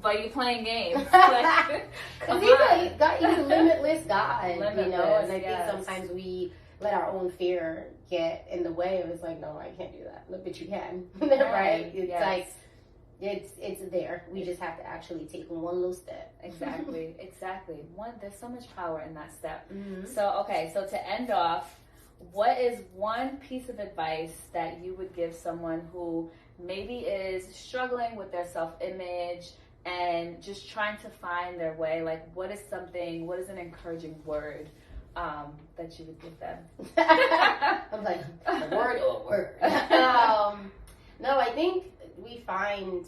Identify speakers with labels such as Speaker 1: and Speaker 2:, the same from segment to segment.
Speaker 1: but you playing games. Like, come on.
Speaker 2: He's a limitless God,
Speaker 1: Limitless,
Speaker 2: you know? And I
Speaker 1: yes.
Speaker 2: think sometimes we let our own fear get in the way. It's like, no, I can't do that. Look, but you can, right? It's
Speaker 1: yes.
Speaker 2: like, it's there. We just have to actually take one little step.
Speaker 1: Exactly. There's so much power in that step.
Speaker 2: Mm-hmm.
Speaker 1: So to end off, what is one piece of advice that you would give someone who maybe is struggling with their self-image and just trying to find their way? Like, what is an encouraging word that you would give them?
Speaker 2: I'm like, a word or a word? No, I think we find,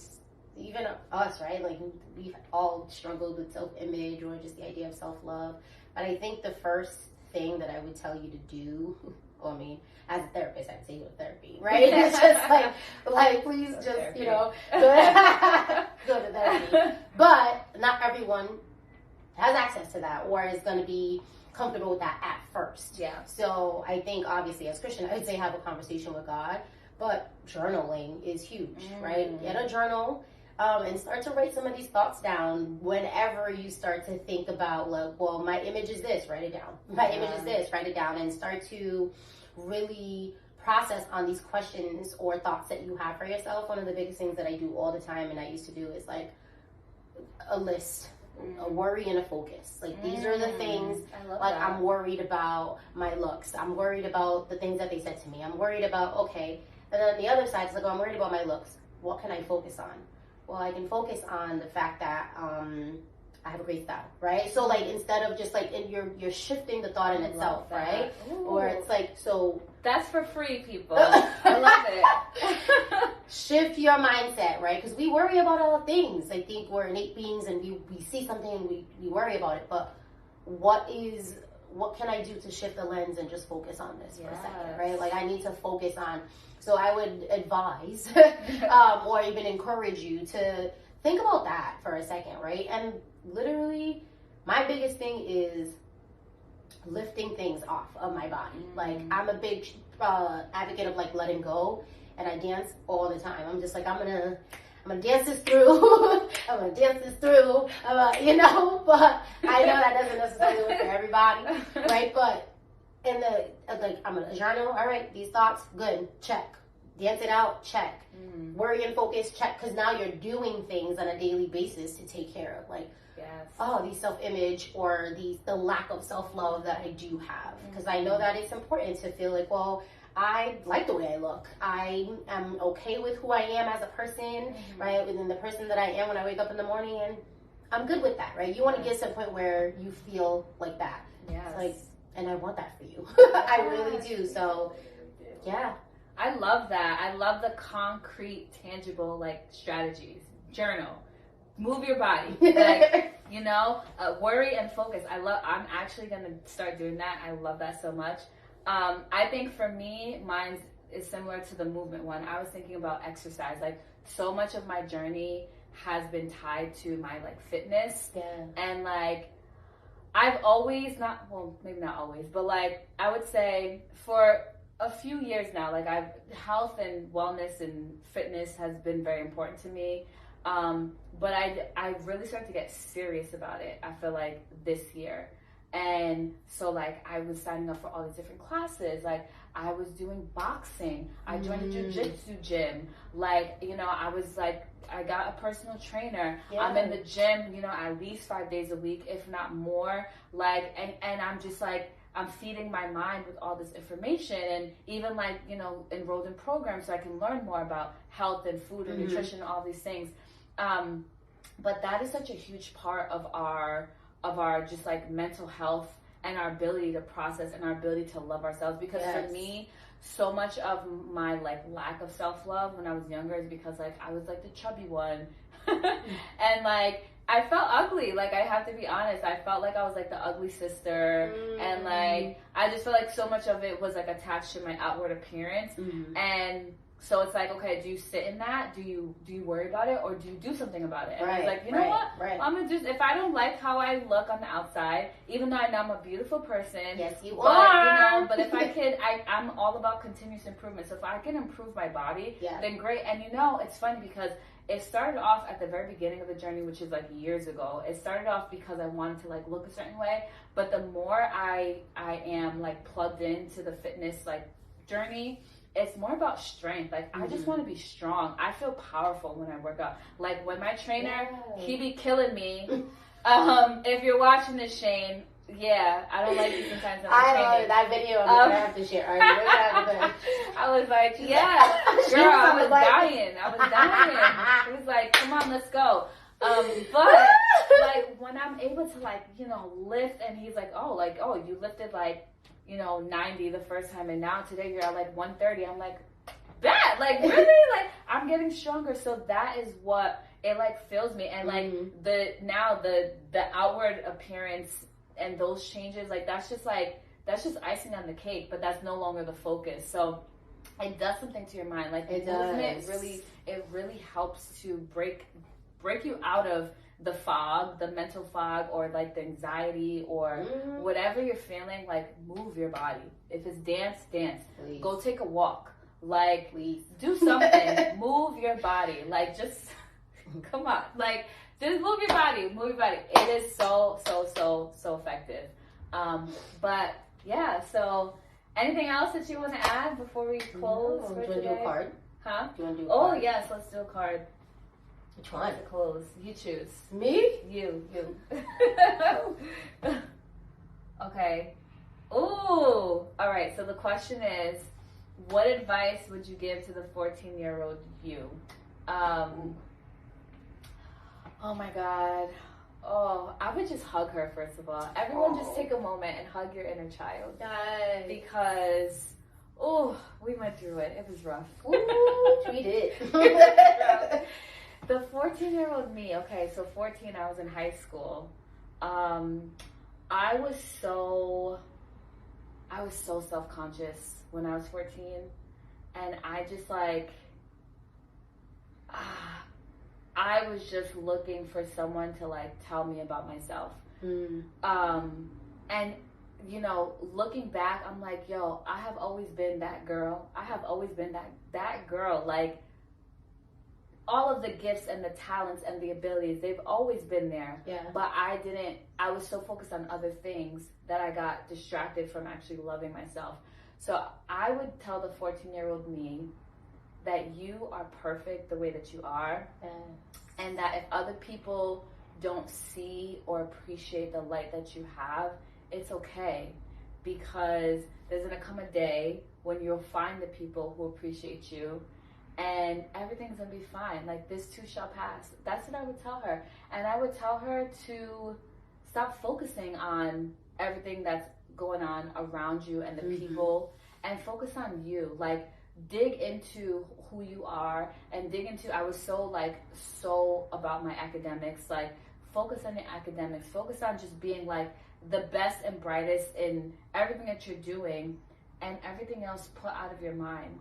Speaker 2: even us, right? Like, we've all struggled with self-image or just the idea of self-love. But I think the first thing that I would tell you to do, well, I mean, as a therapist, I'd say go to therapy, right? It's just like please just,
Speaker 1: therapy.
Speaker 2: you know, go to therapy. But not everyone has access to that or is going to be comfortable with that at first.
Speaker 1: Yeah.
Speaker 2: So I think, obviously, as Christian, I would say have a conversation with God. But journaling is huge, right? Get a journal and start to write some of these thoughts down whenever you start to think about, like, well, my image is this, write it down. My image is this, write it down. And start to really process on these questions or thoughts that you have for yourself. One of the biggest things that I do all the time and I used to do is, like, a list. A worry and a focus. Like, these are the things, like, that. I'm worried about my looks. I'm worried about the things that they said to me. I'm worried about, okay. And then the other side is like, oh, I'm worried about my looks. What can I focus on? Well, I can focus on the fact that I have a great style, right? So, like, instead of just, like, you're shifting the thought in itself, right? Ooh. Or it's like, so.
Speaker 1: That's for free, people. I love it.
Speaker 2: Shift your mindset, right? Because we worry about all things. I think we're innate beings and we see something and we worry about it. But what can I do to shift the lens and just focus on this for a second, right? Like, I need to focus on. So I would advise or even encourage you to think about that for a second, right? And literally, my biggest thing is lifting things off of my body. Like, I'm a big advocate of, like, letting go, and I dance all the time. I'm just like, I'm gonna dance this through. I'm gonna dance this through. You know, but I know that doesn't necessarily work for everybody, right? But I'm gonna journal. All right, these thoughts, good, check. Dance it out, check. Worry and focus, check. Because now you're doing things on a daily basis to take care of, like, these self-image or the lack of self-love that I do have. Because I know that it's important to feel like, well, I like the way I look. I am okay with who I am as a person, right? Within the person that I am when I wake up in the morning, and I'm good with that, right? You want to get to a point where you feel like that.
Speaker 1: Yes.
Speaker 2: Like, and I want that for you. I really do. So, yeah.
Speaker 1: I love that. I love the concrete, tangible, like, strategies. Journal. Move your body. Like, you know, worry and focus. I'm actually going to start doing that. I love that so much. I think for me, mine is similar to the movement one. I was thinking about exercise. Like, so much of my journey has been tied to my, like, fitness.
Speaker 2: Yeah.
Speaker 1: And, like, I've always maybe not always, but, like, I would say for a few years now, like, health and wellness and fitness has been very important to me. But I really started to get serious about it, I feel like, this year. And so, like, I was signing up for all these different classes. Like, I was doing boxing. I joined a jiu-jitsu gym. Like, you know, I was like, I got a personal trainer. Yeah. I'm in the gym, you know, at least 5 days a week, if not more. Like, and I'm just like, I'm feeding my mind with all this information, and even, like, you know, enrolled in programs so I can learn more about health and food and nutrition and all these things. But that is such a huge part of our just, like, mental health and our ability to process and our ability to love ourselves. Because for me, so much of my, like, lack of self-love when I was younger is because, like, I was, like, the chubby one. And, like, I felt ugly. Like, I have to be honest. I felt like I was, like, the ugly sister. And, like, I just feel like so much of it was, like, attached to my outward appearance. And so it's like, okay, do you sit in that? Do you worry about it, or do you do something about it? And I was like, you know what? I'm gonna just, if I don't like how I look on the outside, even though I know I'm a beautiful person.
Speaker 2: Yes, you
Speaker 1: are. You know, but if I could, I'm all about continuous improvement. So if I can improve my body, then great. And, you know, it's funny because it started off at the very beginning of the journey, which is like years ago. It started off because I wanted to like look a certain way, but the more I am like plugged into the fitness like journey, it's more about strength. Like I just want to be strong. I feel powerful when I work out. Like when my trainer, he be killing me. If you're watching this, Shane, yeah, I don't like you sometimes.
Speaker 2: I love that video. I'm gonna have to share.
Speaker 1: I was like, yeah, girl, I was dying. He was like, come on, let's go. But like when I'm able to like, you know, lift, and he's like, oh, you lifted like, you know, 90 the first time, and now today you're at like 130. I'm like, that, like really, like I'm getting stronger. So that is what it like fills me, and like the outward appearance and those changes, like that's just icing on the cake, but that's no longer the focus. So it does something to your mind. Like the movement really helps to break you out of the fog, the mental fog, or like the anxiety, or whatever you're feeling. Like move your body. If it's dance. Please. Go take a walk. Like please do something. Move your body. Like just come on. Like just move your body. It is so effective. But yeah, so anything else that you want to add before we close for today?
Speaker 2: Do you want to do a card?
Speaker 1: Huh?
Speaker 2: Do you want to do a card?
Speaker 1: Oh yes, let's do a card.
Speaker 2: Which one?
Speaker 1: To close. You choose.
Speaker 2: Me?
Speaker 1: You. Okay. Ooh. Alright, so the question is, what advice would you give to the 14-year-old you? Oh my God. Oh, I would just hug her, first of all. Everyone just take a moment and hug your inner child.
Speaker 2: Nice.
Speaker 1: Because, we went through it. It was rough.
Speaker 2: Ooh, tweet it.
Speaker 1: The 14-year-old me, okay, so 14, I was in high school. I was so self-conscious when I was 14. And I just like, I was just looking for someone to like tell me about myself. And you know, looking back, I'm like, yo, I have always been that girl. I have always been that girl. Like all of the gifts and the talents and the abilities, they've always been there.
Speaker 2: Yeah.
Speaker 1: But I was so focused on other things that I got distracted from actually loving myself. So I would tell the 14-year-old me that you are perfect the way that you are. And that if other people don't see or appreciate the light that you have, it's okay, because there's gonna come a day when you'll find the people who appreciate you, and everything's gonna be fine. Like this too shall pass. That's what I would tell her. And I would tell her to stop focusing on everything that's going on around you and the people, and focus on you. Like dig into who you are, and dig into, I was so about my academics. Like focus on your academics, focus on just being like the best and brightest in everything that you're doing, and everything else put out of your mind.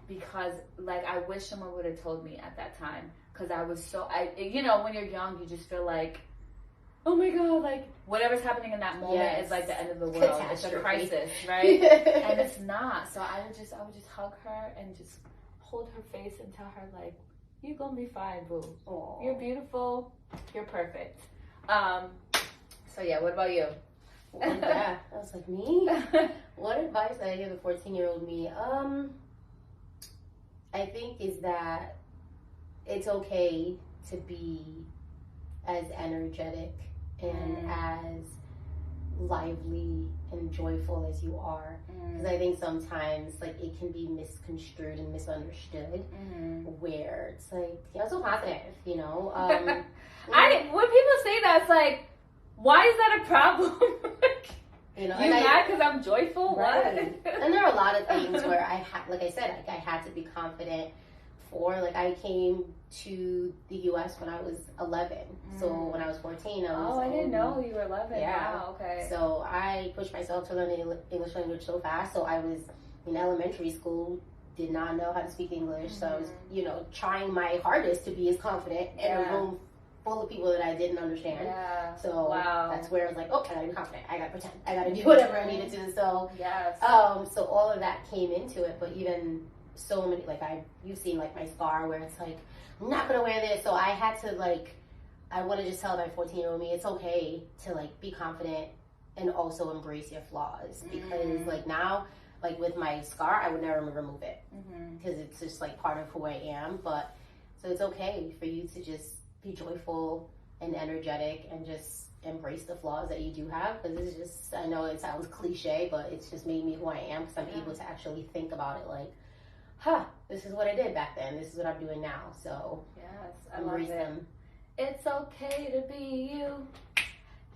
Speaker 1: Because like I wish someone would have told me at that time, because I was so, you know, when you're young you just feel like, oh my God, like whatever's happening in that moment is like the end of the world. It's a crisis, right? And it's not. So I would just hug her and just hold her face and tell her like, you're gonna be fine, boo. Aww. You're beautiful. You're perfect. So yeah, what about you?
Speaker 2: Yeah, I was like, me? What advice I give the 14-year-old me? I think is that it's okay to be as energetic and as lively and joyful as you are, because I think sometimes like it can be misconstrued and misunderstood, where it's like, you're so positive, you know.
Speaker 1: When people say that, it's like, why is that a problem? You know, you mad because I'm joyful?
Speaker 2: Right.
Speaker 1: What?
Speaker 2: And there are a lot of things where I had to be confident. Like I came to the U.S. when I was 11. So when I was 14, I was...
Speaker 1: Oh, I didn't know you were 11.
Speaker 2: Yeah.
Speaker 1: Wow, okay.
Speaker 2: So I pushed myself to learn the English language so fast. So I was in elementary school, did not know how to speak English. So I was, you know, trying my hardest to be as confident in a room full of people that I didn't understand.
Speaker 1: Yeah.
Speaker 2: So that's where I was like, oh, I gotta be confident. I gotta pretend. I gotta do whatever I needed to. So so all of that came into it. But even so many, like you've seen like my scar where it's like, I'm not gonna wear this. So I had to like, I want to just tell my 14-year-old me, it's okay to like be confident and also embrace your flaws. Because like now, like with my scar, I would never remove it because it's just like part of who I am. But so it's okay for you to just be joyful and energetic and just embrace the flaws that you do have, because it's just, I know it sounds cliche, but it's just made me who I am, because I'm able to actually think about it like, this is what I did back then, this is what I'm doing now. So
Speaker 1: yes, I
Speaker 2: embrace
Speaker 1: love it.
Speaker 2: them.
Speaker 1: It's okay to be you.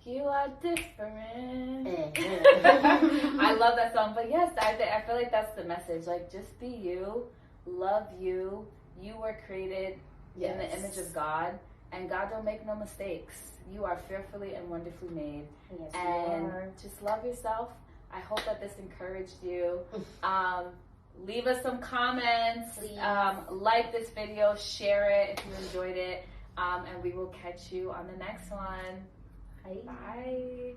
Speaker 1: You are different. I love that song, but yes, I feel like that's the message. Like, just be you, love you. You were created in the image of God, and God don't make no mistakes. You are fearfully and wonderfully made.
Speaker 2: Yes,
Speaker 1: and just love yourself. I hope that this encouraged you. Leave us some comments. Like this video, share it if you enjoyed it, and we will catch you on the next one. Bye.